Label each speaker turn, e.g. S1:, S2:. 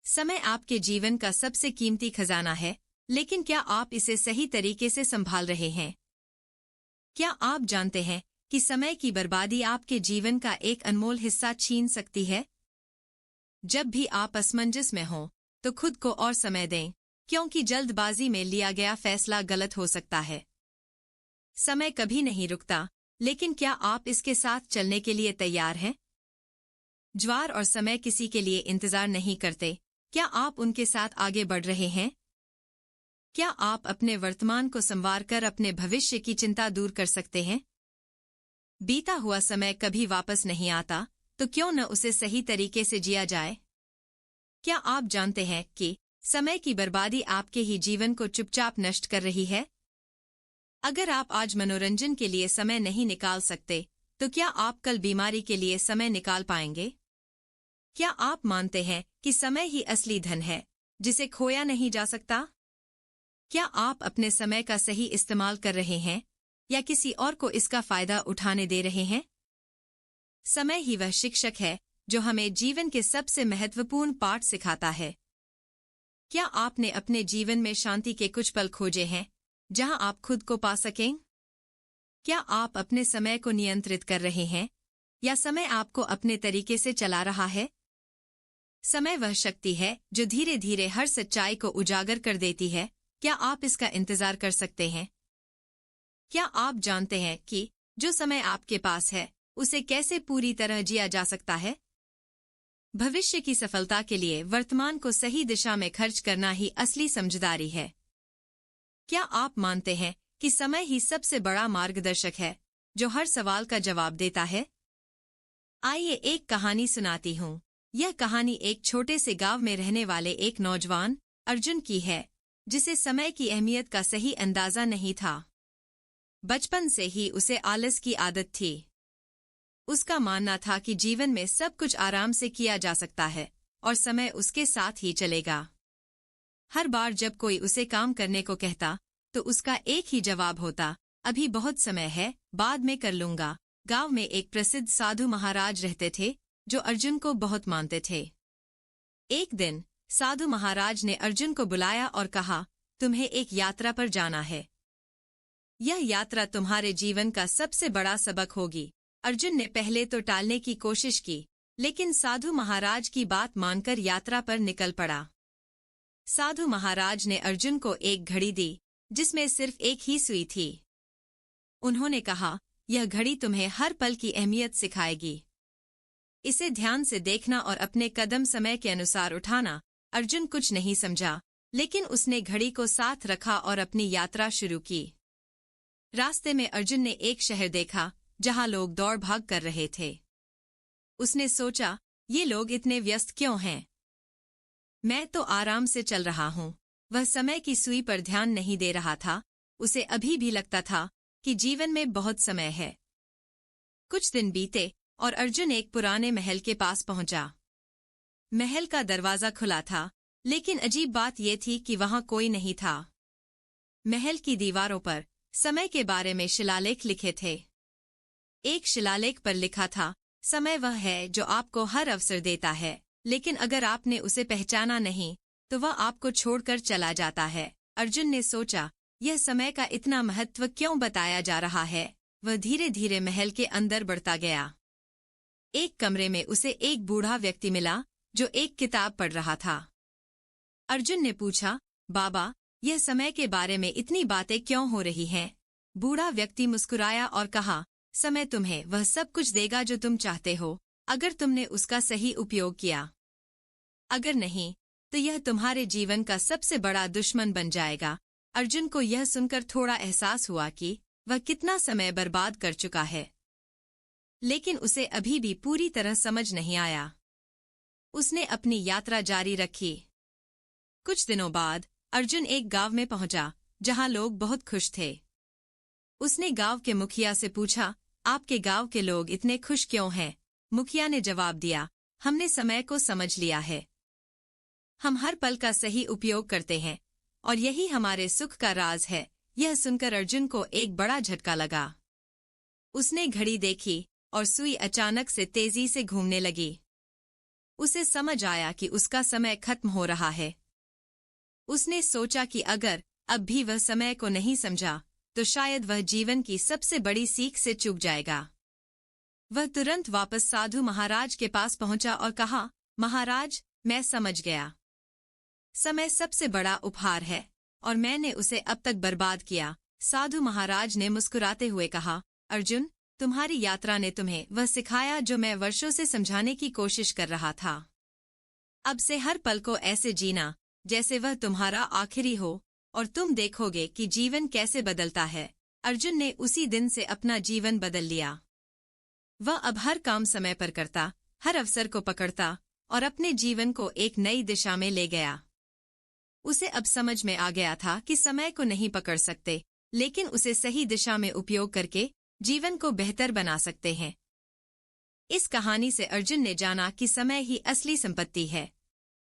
S1: समय आपके जीवन का सबसे कीमती खजाना है, लेकिन क्या आप इसे सही तरीके से संभाल रहे हैं? क्या आप जानते हैं कि समय की बर्बादी आपके जीवन का एक अनमोल हिस्सा छीन सकती है? जब भी आप असमंजस में हों, तो खुद को और समय दें, क्योंकि जल्दबाजी में लिया गया फैसला गलत हो सकता है। समय कभी नहीं रुकता, लेकिन क्या आप इसके साथ चलने के लिए तैयार हैं? ज्वार और समय किसी के लिए इंतजार नहीं करते। क्या आप उनके साथ आगे बढ़ रहे हैं? क्या आप अपने वर्तमान को संवार कर अपने भविष्य की चिंता दूर कर सकते हैं? बीता हुआ समय कभी वापस नहीं आता, तो क्यों न उसे सही तरीके से जिया जाए? क्या आप जानते हैं कि समय की बर्बादी आपके ही जीवन को चुपचाप नष्ट कर रही है? अगर आप आज मनोरंजन के लिए समय नहीं निकाल सकते, तो क्या आप कल बीमारी के लिए समय निकाल पाएंगे? क्या आप मानते हैं कि समय ही असली धन है, जिसे खोया नहीं जा सकता? क्या आप अपने समय का सही इस्तेमाल कर रहे हैं, या किसी और को इसका फायदा उठाने दे रहे हैं? समय ही वह शिक्षक है जो हमें जीवन के सबसे महत्वपूर्ण पाठ सिखाता है। क्या आपने अपने जीवन में शांति के कुछ पल खोजे हैं, जहां आप खुद को पा सकें? क्या आप अपने समय को नियंत्रित कर रहे हैं, या समय आपको अपने तरीके से चला रहा है? समय वह शक्ति है जो धीरे धीरे हर सच्चाई को उजागर कर देती है। क्या आप इसका इंतजार कर सकते हैं? क्या आप जानते हैं कि जो समय आपके पास है, उसे कैसे पूरी तरह जिया जा सकता है? भविष्य की सफलता के लिए वर्तमान को सही दिशा में खर्च करना ही असली समझदारी है। क्या आप मानते हैं कि समय ही सबसे बड़ा मार्गदर्शक है, जो हर सवाल का जवाब देता है? आइए एक कहानी सुनाती हूँ। यह कहानी एक छोटे से गांव में रहने वाले एक नौजवान अर्जुन की है, जिसे समय की अहमियत का सही अंदाजा नहीं था। बचपन से ही उसे आलस की आदत थी। उसका मानना था कि जीवन में सब कुछ आराम से किया जा सकता है और समय उसके साथ ही चलेगा। हर बार जब कोई उसे काम करने को कहता, तो उसका एक ही जवाब होता, अभी बहुत समय है, बाद में कर लूंगा। गांव में एक प्रसिद्ध साधु महाराज रहते थे, जो अर्जुन को बहुत मानते थे। एक दिन साधु महाराज ने अर्जुन को बुलाया और कहा, तुम्हें एक यात्रा पर जाना है। यह यात्रा तुम्हारे जीवन का सबसे बड़ा सबक होगी। अर्जुन ने पहले तो टालने की कोशिश की, लेकिन साधु महाराज की बात मानकर यात्रा पर निकल पड़ा। साधु महाराज ने अर्जुन को एक घड़ी दी, जिसमें सिर्फ एक ही सुई थी। उन्होंने कहा, यह घड़ी तुम्हें हर पल की अहमियत सिखाएगी। इसे ध्यान से देखना और अपने कदम समय के अनुसार उठाना। अर्जुन कुछ नहीं समझा, लेकिन उसने घड़ी को साथ रखा और अपनी यात्रा शुरू की। रास्ते में अर्जुन ने एक शहर देखा, जहां लोग दौड़ भाग कर रहे थे। उसने सोचा, ये लोग इतने व्यस्त क्यों हैं? मैं तो आराम से चल रहा हूँ। वह समय की सुई पर ध्यान नहीं दे रहा था। उसे अभी भी लगता था कि जीवन में बहुत समय है। कुछ दिन बीते और अर्जुन एक पुराने महल के पास पहुंचा। महल का दरवाजा खुला था, लेकिन अजीब बात यह थी कि वहां कोई नहीं था। महल की दीवारों पर समय के बारे में शिलालेख लिखे थे। एक शिलालेख पर लिखा था, समय वह है जो आपको हर अवसर देता है, लेकिन अगर आपने उसे पहचाना नहीं, तो वह आपको छोड़कर चला जाता है। अर्जुन ने सोचा, यह समय का इतना महत्व क्यों बताया जा रहा है? वह धीरे धीरे महल के अंदर बढ़ता गया। एक कमरे में उसे एक बूढ़ा व्यक्ति मिला, जो एक किताब पढ़ रहा था। अर्जुन ने पूछा, बाबा, यह समय के बारे में इतनी बातें क्यों हो रही हैं? बूढ़ा व्यक्ति मुस्कुराया और कहा, समय तुम्हें वह सब कुछ देगा जो तुम चाहते हो, अगर तुमने उसका सही उपयोग किया। अगर नहीं, तो यह तुम्हारे जीवन का सबसे बड़ा दुश्मन बन जाएगा। अर्जुन को यह सुनकर थोड़ा एहसास हुआ कि वह कितना समय बर्बाद कर चुका है, लेकिन उसे अभी भी पूरी तरह समझ नहीं आया। उसने अपनी यात्रा जारी रखी। कुछ दिनों बाद अर्जुन एक गांव में पहुंचा, जहां लोग बहुत खुश थे। उसने गांव के मुखिया से पूछा, आपके गांव के लोग इतने खुश क्यों हैं? मुखिया ने जवाब दिया, हमने समय को समझ लिया है। हम हर पल का सही उपयोग करते हैं, और यही हमारे सुख का राज है। यह सुनकर अर्जुन को एक बड़ा झटका लगा। उसने घड़ी देखी और सुई अचानक से तेजी से घूमने लगी। उसे समझ आया कि उसका समय खत्म हो रहा है। उसने सोचा कि अगर अब भी वह समय को नहीं समझा तो शायद वह जीवन की सबसे बड़ी सीख से चूक जाएगा। वह तुरंत वापस साधु महाराज के पास पहुंचा और कहा, महाराज, मैं समझ गया। समय सबसे बड़ा उपहार है और मैंने उसे अब तक बर्बाद किया। साधु महाराज ने मुस्कुराते हुए कहा, अर्जुन, तुम्हारी यात्रा ने तुम्हें वह सिखाया जो मैं वर्षों से समझाने की कोशिश कर रहा था। अब से हर पल को ऐसे जीना जैसे वह तुम्हारा आखिरी हो और तुम देखोगे कि जीवन कैसे बदलता है। अर्जुन ने उसी दिन से अपना जीवन बदल लिया। वह अब हर काम समय पर करता, हर अवसर को पकड़ता और अपने जीवन को एक नई दिशा में ले गया। उसे अब समझ में आ गया था कि समय को नहीं पकड़ सकते, लेकिन उसे सही दिशा में उपयोग करके जीवन को बेहतर बना सकते हैं। इस कहानी से अर्जुन ने जाना कि समय ही असली संपत्ति है।